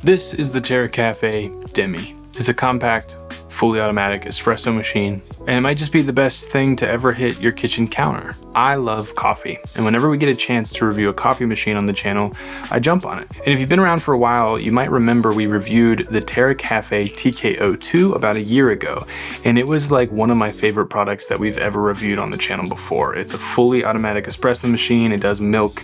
This is the Terra Kaffe Demi. It's a compact, fully automatic espresso machine, and it might just be the best thing to ever hit your kitchen counter. I love coffee, and whenever we get a chance to review a coffee machine on the channel, I jump on it. And if you've been around for a while, you might remember we reviewed the Terra Kaffe TK02 about a year ago, and it was like one of my favorite products that we've ever reviewed on the channel before. It's a fully automatic espresso machine. It does milk,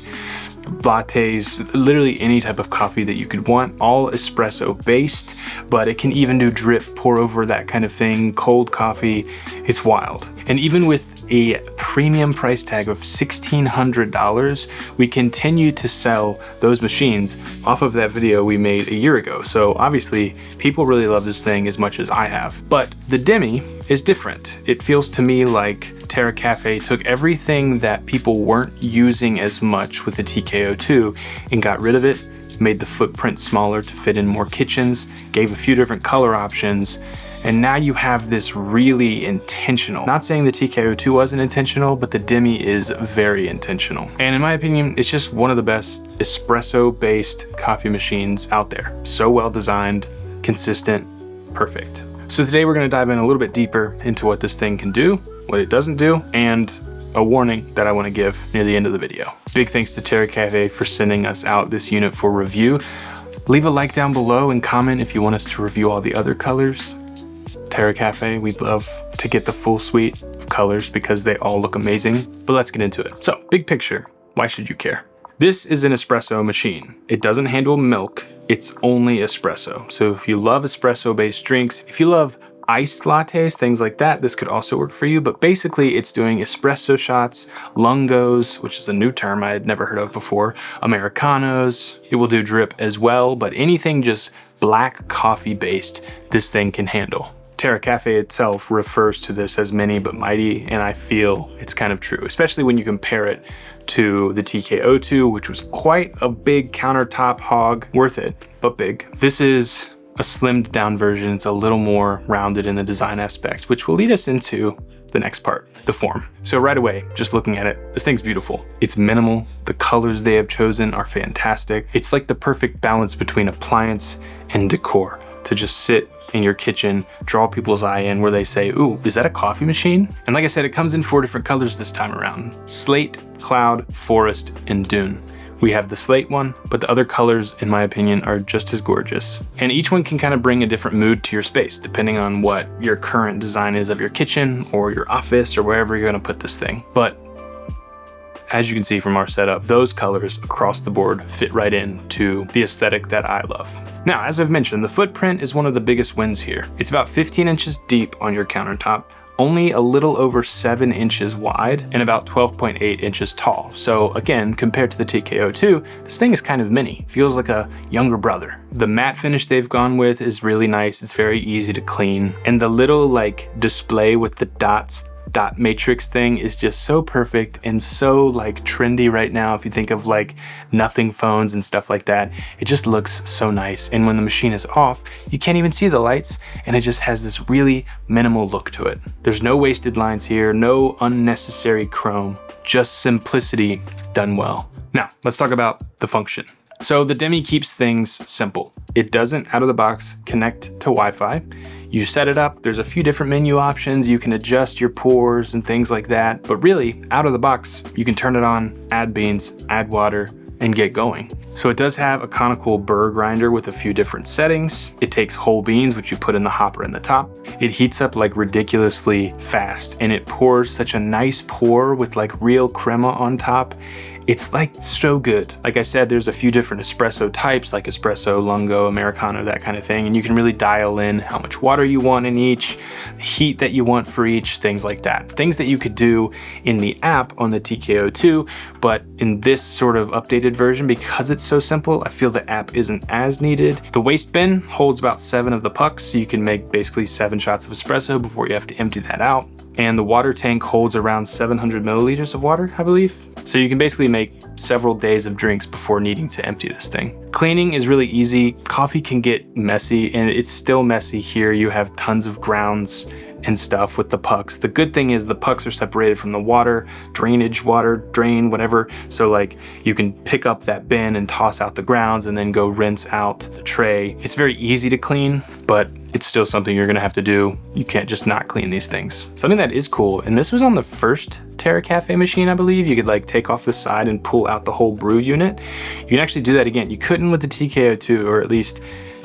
lattes, literally any type of coffee that you could want, all espresso based, but it can even do drip, pour over, that kind of thing, cold coffee. It's wild. And even with a premium price tag of $1,600, we continue to sell those machines off of that video we made a year ago. So obviously people really love this thing as much as I have. But the Demi is different. It feels to me like Terra Kaffe took everything that people weren't using as much with the TK02 and got rid of it, made the footprint smaller to fit in more kitchens, gave a few different color options, and now you have this really intentional. Not saying the TK02 wasn't intentional, but the Demi is very intentional. And in my opinion, it's just one of the best espresso-based coffee machines out there. So well designed, consistent, perfect. So today we're gonna dive in a little bit deeper into what this thing can do, what it doesn't do, and a warning that I wanna give near the end of the video. Big thanks to Terra Kaffe for sending us out this unit for review. Leave a like down below and comment if you want us to review all the other colors. Terra Kaffe, we'd love to get the full suite of colors because they all look amazing, but let's get into it. So, big picture, why should you care? This is an espresso machine. It doesn't handle milk, it's only espresso. So if you love espresso-based drinks, if you love iced lattes, things like that, this could also work for you, but basically it's doing espresso shots, lungos, which is a new term I had never heard of before, Americanos. It will do drip as well, but anything just black coffee based, this thing can handle. Terra Kaffe itself refers to this as mini but mighty, and I feel it's kind of true, especially when you compare it to the TK02, which was quite a big countertop hog. Worth it, but big. This is a slimmed down version. It's a little more rounded in the design aspect, which will lead us into the next part, the form. So right away, just looking at it, this thing's beautiful. It's minimal. The colors they have chosen are fantastic. It's like the perfect balance between appliance and decor to just sit in your kitchen, draw people's eye in where they say, ooh, is that a coffee machine? And like I said, it comes in 4 different colors this time around: slate, cloud, forest, and dune. We have the slate one, but the other colors, in my opinion, are just as gorgeous. And each one can kind of bring a different mood to your space, depending on what your current design is of your kitchen or your office or wherever you're gonna put this thing. But as you can see from our setup, those colors across the board fit right into the aesthetic that I love. Now, as I've mentioned, the footprint is one of the biggest wins here. It's about 15 inches deep on your countertop, only a little over 7 inches wide, and about 12.8 inches tall. So again, compared to the TK02, this thing is kind of mini. Feels like a younger brother. The matte finish they've gone with is really nice. It's very easy to clean. And the little like display with the dot matrix thing is just so perfect and so like trendy right now. If you think of like nothing phones and stuff like that, it just looks so nice. And when the machine is off, you can't even see the lights, and it just has this really minimal look to it. There's no wasted lines here, no unnecessary chrome, just simplicity done well. Now, let's talk about the function. So the Demi keeps things simple. It doesn't out of the box connect to Wi-Fi. You set it up, there's a few different menu options, you can adjust your pours and things like that, but really, out of the box, you can turn it on, add beans, add water, and get going. So it does have a conical burr grinder with a few different settings. It takes whole beans, which you put in the hopper in the top. It heats up like ridiculously fast, and it pours such a nice pour with like real crema on top. It's like so good. Like I said, there's a few different espresso types, like espresso, lungo, Americano, that kind of thing. And you can really dial in how much water you want in each, the heat that you want for each, things like that. Things that you could do in the app on the TK02, but in this sort of updated version, because it's so simple, I feel the app isn't as needed. The waste bin holds about 7 of the pucks, so you can make basically 7 shots of espresso before you have to empty that out. And the water tank holds around 700 milliliters of water, I believe. So you can basically make several days of drinks before needing to empty this thing. Cleaning is really easy. Coffee can get messy, and it's still messy here. You have tons of grounds and stuff with the pucks. The good thing is the pucks are separated from the water, drain, whatever. So like you can pick up that bin and toss out the grounds and then go rinse out the tray. It's very easy to clean, but it's still something you're gonna have to do. You can't just not clean these things. Something that is cool, and this was on the first Terra Kaffe machine, I believe. You could like take off the side and pull out the whole brew unit. You can actually do that again. You couldn't with the TKO2, or at least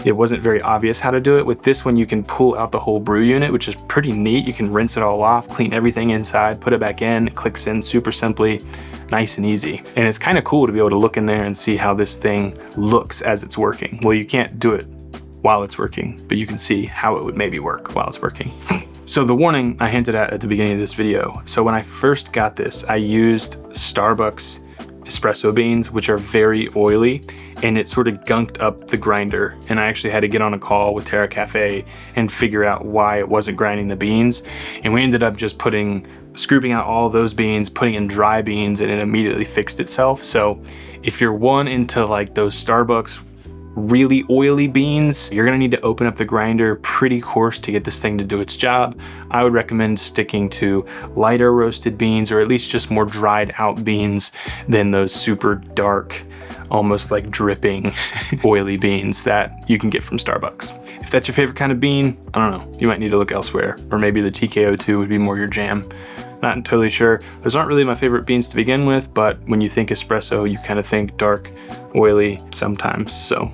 it wasn't very obvious how to do it. With this one, you can pull out the whole brew unit, which is pretty neat. You can rinse it all off, clean everything inside, put it back in, it clicks in super simply, nice and easy. And it's kind of cool to be able to look in there and see how this thing looks as it's working. Well, you can't do it while it's working, but you can see how it would maybe work while it's working. So the warning I hinted at the beginning of this video. So when I first got this, I used Starbucks espresso beans, which are very oily, and it sort of gunked up the grinder. And I actually had to get on a call with Terra Kaffe and figure out why it wasn't grinding the beans. And we ended up just scooping out all those beans, putting in dry beans, and it immediately fixed itself. So if you're one into like those Starbucks really oily beans, you're gonna need to open up the grinder pretty coarse to get this thing to do its job. I would recommend sticking to lighter roasted beans, or at least just more dried out beans than those super dark, almost like dripping oily beans that you can get from Starbucks. If that's your favorite kind of bean, I don't know, you might need to look elsewhere, or maybe the TKO2 would be more your jam. Not entirely sure. Those aren't really my favorite beans to begin with, but when you think espresso, you kind of think dark, oily sometimes. So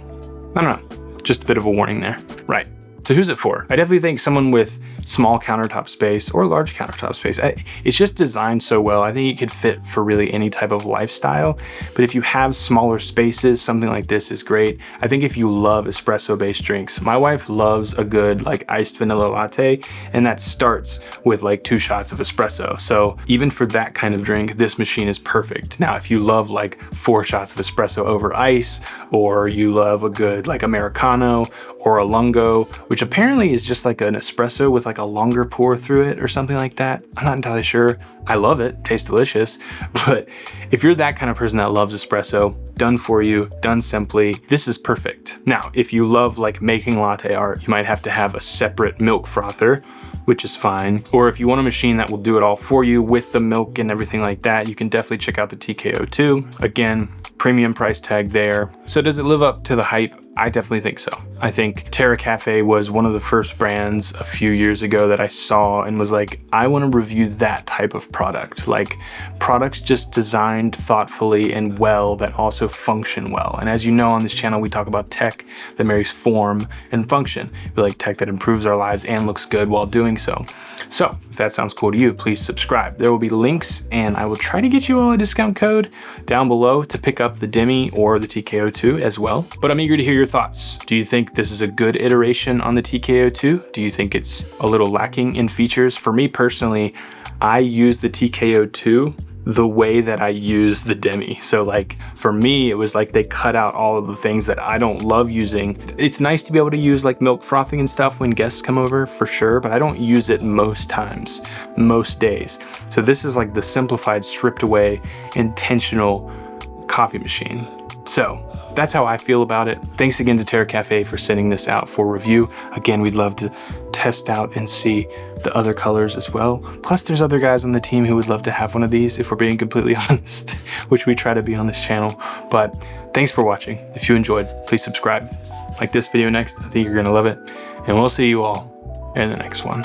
I don't know, just a bit of a warning there. Right, so who's it for? I definitely think someone with small countertop space or large countertop space. It's just designed so well. I think it could fit for really any type of lifestyle. But if you have smaller spaces, something like this is great. I think if you love espresso based drinks, my wife loves a good like iced vanilla latte, and that starts with like 2 shots of espresso. So even for that kind of drink, this machine is perfect. Now, if you love like 4 shots of espresso over ice, or you love a good like Americano or a lungo, which apparently is just like an espresso with like a longer pour through it or something like that. I'm not entirely sure. I love it, tastes delicious. But if you're that kind of person that loves espresso, done for you, done simply, this is perfect. Now, if you love like making latte art, you might have to have a separate milk frother, which is fine. Or if you want a machine that will do it all for you with the milk and everything like that, you can definitely check out the TKO2. Again, premium price tag there. So does it live up to the hype? I definitely think so. I think Terra Kaffe was one of the first brands a few years ago that I saw and was like, I want to review that type of product. Like products just designed thoughtfully and well that also function well. And as you know on this channel, we talk about tech that marries form and function. We like tech that improves our lives and looks good while doing so. So if that sounds cool to you, please subscribe. There will be links, and I will try to get you all a discount code down below to pick up the Demi or the TKO2 as well. But I'm eager to hear your thoughts. Do you think this is a good iteration on the TKO2? Do you think it's a little lacking in features? For me personally, I use the TKO2 the way that I use the Demi. So like for me, it was like they cut out all of the things that I don't love using. It's nice to be able to use like milk frothing and stuff when guests come over for sure, but I don't use it most times, most days. So this is like the simplified, stripped away, intentional coffee machine. So that's how I feel about it. Thanks again to Terra Kaffe for sending this out for review. Again, we'd love to test out and see the other colors as well. Plus there's other guys on the team who would love to have one of these, if we're being completely honest, which we try to be on this channel. But thanks for watching. If you enjoyed, please subscribe. Like this video next. I think you're gonna love it. And we'll see you all in the next one.